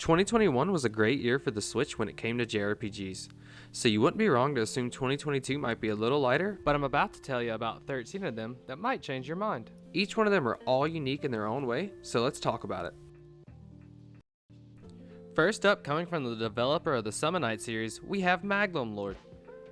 2021 was a great year for the Switch when it came to JRPGs, so you wouldn't be wrong to assume 2022 might be a little lighter, but I'm about to tell you about 13 of them that might change your mind. Each one of them are all unique in their own way, so let's talk about it. First up, coming from the developer of the Summon Night series, we have Magnum Lord.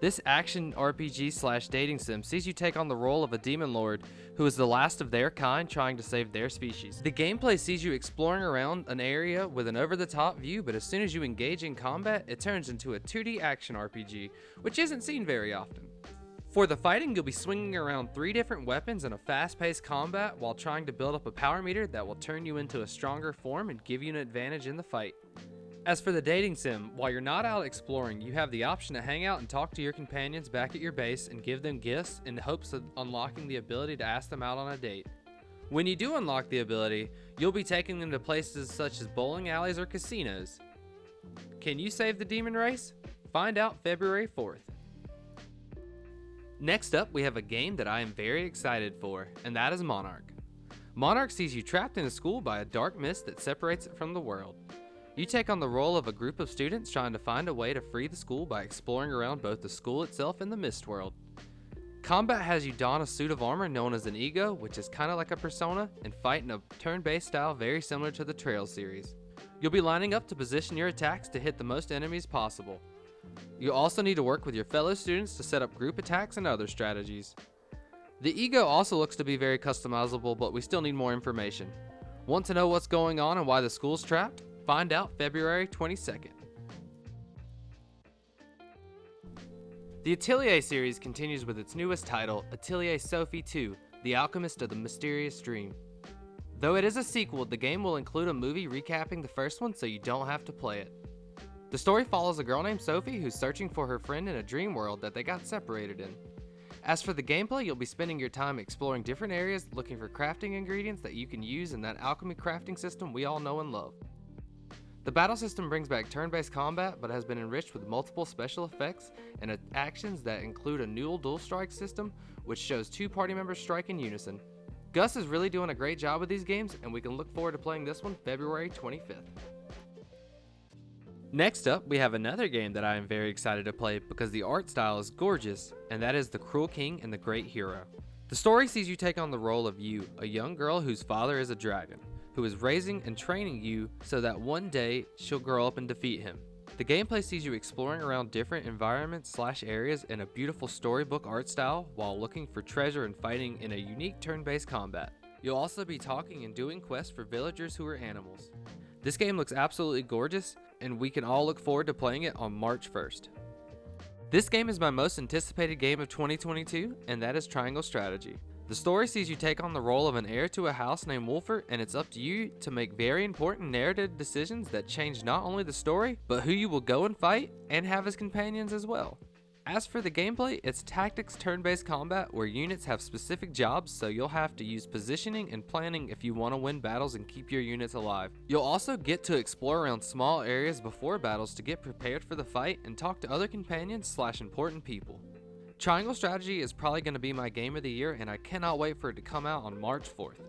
This action RPG / dating sim sees you take on the role of a demon lord who is the last of their kind trying to save their species. The gameplay sees you exploring around an area with an over-the-top view, but as soon as you engage in combat, it turns into a 2D action RPG, which isn't seen very often. For the fighting, you'll be swinging around 3 different weapons in a fast-paced combat while trying to build up a power meter that will turn you into a stronger form and give you an advantage in the fight. As for the dating sim, while you're not out exploring, you have the option to hang out and talk to your companions back at your base and give them gifts in the hopes of unlocking the ability to ask them out on a date. When you do unlock the ability, you'll be taking them to places such as bowling alleys or casinos. Can you save the demon race? Find out February 4th. Next up, we have a game that I am very excited for, and that is Monarch. Monarch sees you trapped in a school by a dark mist that separates it from the world. You take on the role of a group of students trying to find a way to free the school by exploring around both the school itself and the mist world. Combat has you don a suit of armor known as an ego, which is kinda like a persona, and fight in a turn-based style very similar to the Trails series. You'll be lining up to position your attacks to hit the most enemies possible. You'll also need to work with your fellow students to set up group attacks and other strategies. The ego also looks to be very customizable, but we still need more information. Want to know what's going on and why the school's trapped? Find out February 22nd. The Atelier series continues with its newest title, Atelier Sophie 2, The Alchemist of the Mysterious Dream. Though it is a sequel, the game will include a movie recapping the first one so you don't have to play it. The story follows a girl named Sophie who's searching for her friend in a dream world that they got separated in. As for the gameplay, you'll be spending your time exploring different areas looking for crafting ingredients that you can use in that alchemy crafting system we all know and love. The battle system brings back turn-based combat, but has been enriched with multiple special effects and actions that include a new dual strike system, which shows 2 party members strike in unison. Gus is really doing a great job with these games, and we can look forward to playing this one February 25th. Next up, we have another game that I am very excited to play because the art style is gorgeous, and that is The Cruel King and the Great Hero. The story sees you take on the role of Yu, a young girl whose father is a dragon, who is raising and training you so that one day she'll grow up and defeat him. The gameplay sees you exploring around different environments / areas in a beautiful storybook art style while looking for treasure and fighting in a unique turn-based combat. You'll also be talking and doing quests for villagers who are animals. This game looks absolutely gorgeous, and we can all look forward to playing it on March 1st. This game is my most anticipated game of 2022, and that is Triangle Strategy. The story sees you take on the role of an heir to a house named Wolfert, and it's up to you to make very important narrative decisions that change not only the story, but who you will go and fight and have as companions as well. As for the gameplay, it's tactics turn-based combat where units have specific jobs, so you'll have to use positioning and planning if you want to win battles and keep your units alive. You'll also get to explore around small areas before battles to get prepared for the fight and talk to other companions / important people. Triangle Strategy is probably going to be my game of the year, and I cannot wait for it to come out on March 4th.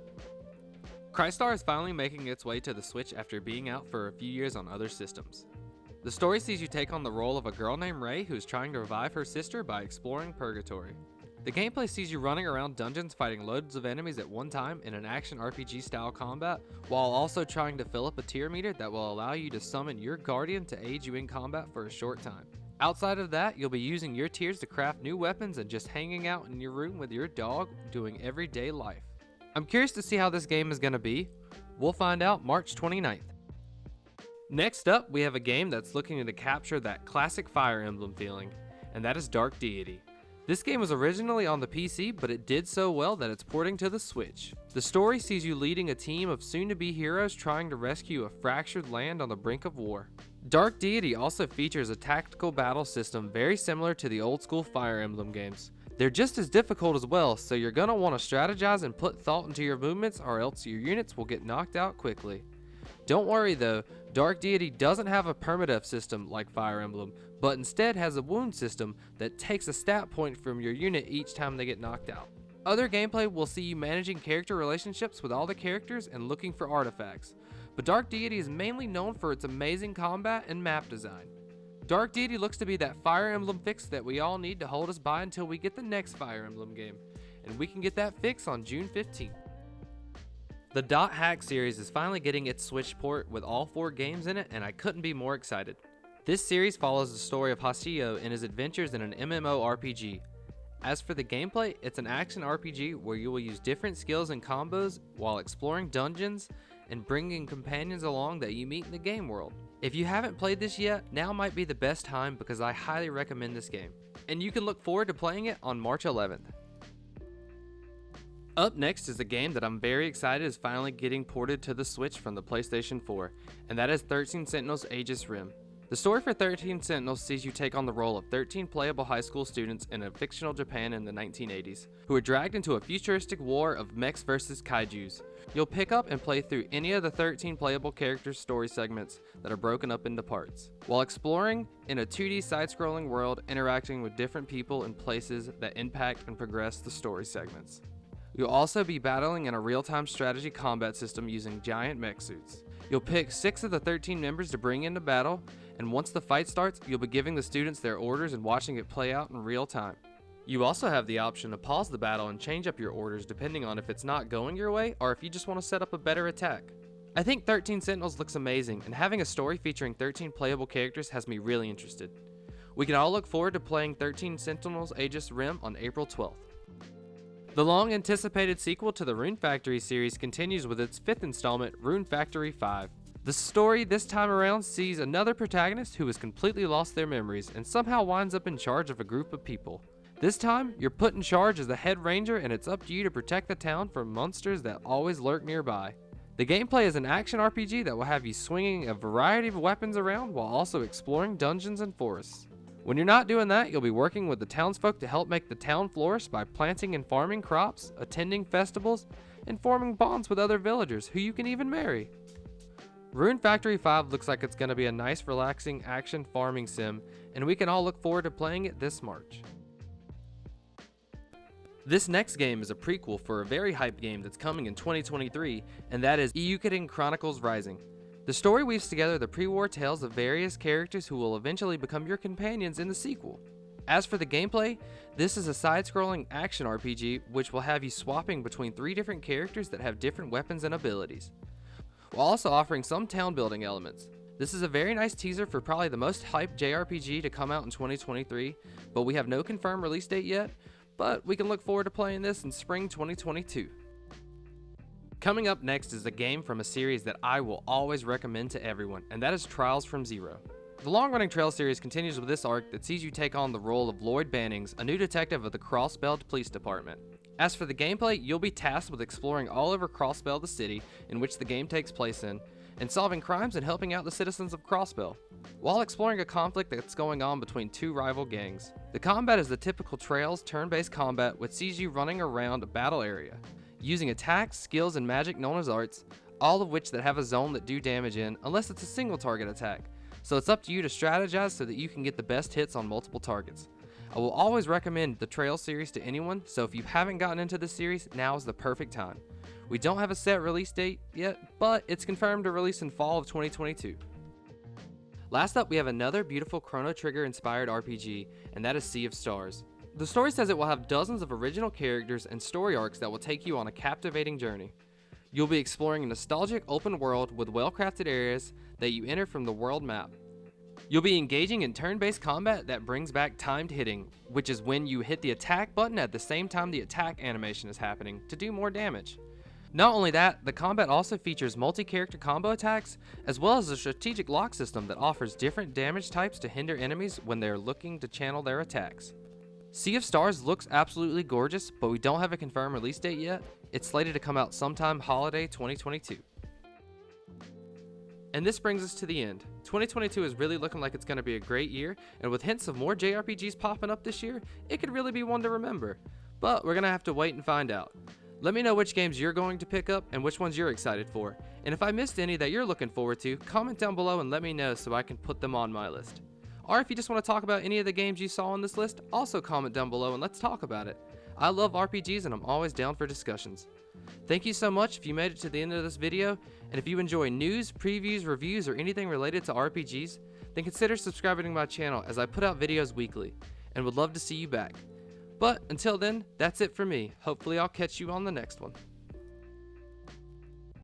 Crystar is finally making its way to the Switch after being out for a few years on other systems. The story sees you take on the role of a girl named Ray who is trying to revive her sister by exploring Purgatory. The gameplay sees you running around dungeons fighting loads of enemies at one time in an action RPG style combat, while also trying to fill up a tier meter that will allow you to summon your guardian to aid you in combat for a short time. Outside of that, you'll be using your tiers to craft new weapons and just hanging out in your room with your dog doing everyday life. I'm curious to see how this game is going to be. We'll find out March 29th. Next up, we have a game that's looking to capture that classic Fire Emblem feeling, and that is Dark Deity. This game was originally on the PC, but it did so well that it's porting to the Switch. The story sees you leading a team of soon-to-be heroes trying to rescue a fractured land on the brink of war. Dark Deity also features a tactical battle system very similar to the old-school Fire Emblem games. They're just as difficult as well, so you're gonna want to strategize and put thought into your movements, or else your units will get knocked out quickly. Don't worry though, Dark Deity doesn't have a permadeath system like Fire Emblem, but instead has a wound system that takes a stat point from your unit each time they get knocked out. Other gameplay will see you managing character relationships with all the characters and looking for artifacts, but Dark Deity is mainly known for its amazing combat and map design. Dark Deity looks to be that Fire Emblem fix that we all need to hold us by until we get the next Fire Emblem game, and we can get that fix on June 15th. The Dot Hack series is finally getting its Switch port with all 4 games in it, and I couldn't be more excited. This series follows the story of Hashio and his adventures in an MMORPG. As for the gameplay, it's an action RPG where you will use different skills and combos while exploring dungeons and bringing companions along that you meet in the game world. If you haven't played this yet, now might be the best time because I highly recommend this game. And you can look forward to playing it on March 11th. Up next is a game that I'm very excited is finally getting ported to the Switch from the PlayStation 4, and that is 13 Sentinels Aegis Rim. The story for 13 Sentinels sees you take on the role of 13 playable high school students in a fictional Japan in the 1980s, who are dragged into a futuristic war of mechs versus kaijus. You'll pick up and play through any of the 13 playable characters' story segments that are broken up into parts, while exploring in a 2D side-scrolling world, interacting with different people and places that impact and progress the story segments. You'll also be battling in a real-time strategy combat system using giant mech suits. You'll pick 6 of the 13 members to bring into battle, and once the fight starts, you'll be giving the students their orders and watching it play out in real time. You also have the option to pause the battle and change up your orders depending on if it's not going your way or if you just want to set up a better attack. I think 13 Sentinels looks amazing, and having a story featuring 13 playable characters has me really interested. We can all look forward to playing 13 Sentinels Aegis Rim on April 12th. The long-anticipated sequel to the Rune Factory series continues with its 5th installment, Rune Factory 5. The story this time around sees another protagonist who has completely lost their memories and somehow winds up in charge of a group of people. This time, you're put in charge as the head ranger, and it's up to you to protect the town from monsters that always lurk nearby. The gameplay is an action RPG that will have you swinging a variety of weapons around while also exploring dungeons and forests. When you're not doing that, you'll be working with the townsfolk to help make the town flourish by planting and farming crops, attending festivals, and forming bonds with other villagers who you can even marry. Rune Factory 5 looks like it's going to be a nice, relaxing action farming sim, and we can all look forward to playing it this March. This next game is a prequel for a very hyped game that's coming in 2023, and that is Eiyuuden Chronicles Rising. The story weaves together the pre-war tales of various characters who will eventually become your companions in the sequel. As for the gameplay, this is a side-scrolling action RPG which will have you swapping between 3 different characters that have different weapons and abilities, while also offering some town building elements. This is a very nice teaser for probably the most hyped JRPG to come out in 2023, but we have no confirmed release date yet, but we can look forward to playing this in spring 2022. Coming up next is a game from a series that I will always recommend to everyone, and that is Trials from Zero. The long-running Trail series continues with this arc that sees you take on the role of Lloyd Bannings, a new detective of the Crossbell Police Department. As for the gameplay, you'll be tasked with exploring all over Crossbell, the city in which the game takes place in, and solving crimes and helping out the citizens of Crossbell, while exploring a conflict that's going on between 2 rival gangs. The combat is the typical Trails turn-based combat which sees you running around a battle area, using attacks, skills, and magic known as arts, all of which that have a zone that do damage in, unless it's a single target attack. So it's up to you to strategize so that you can get the best hits on multiple targets. I will always recommend the Trail series to anyone, so if you haven't gotten into this series, now is the perfect time. We don't have a set release date yet, but it's confirmed to release in fall of 2022. Last up, we have another beautiful Chrono Trigger inspired RPG, and that is Sea of Stars. The story says it will have dozens of original characters and story arcs that will take you on a captivating journey. You'll be exploring a nostalgic open world with well-crafted areas that you enter from the world map. You'll be engaging in turn-based combat that brings back timed hitting, which is when you hit the attack button at the same time the attack animation is happening to do more damage. Not only that, the combat also features multi-character combo attacks, as well as a strategic lock system that offers different damage types to hinder enemies when they are looking to channel their attacks. Sea of Stars looks absolutely gorgeous, but we don't have a confirmed release date yet. It's slated to come out sometime holiday 2022. And this brings us to the end. 2022 is really looking like it's going to be a great year, and with hints of more JRPGs popping up this year, it could really be one to remember. But we're going to have to wait and find out. Let me know which games you're going to pick up and which ones you're excited for. And if I missed any that you're looking forward to, comment down below and let me know so I can put them on my list. Or if you just want to talk about any of the games you saw on this list, also comment down below and let's talk about it. I love RPGs and I'm always down for discussions. Thank you so much if you made it to the end of this video, and if you enjoy news, previews, reviews, or anything related to RPGs, then consider subscribing to my channel as I put out videos weekly, and would love to see you back. But until then, that's it for me. Hopefully I'll catch you on the next one.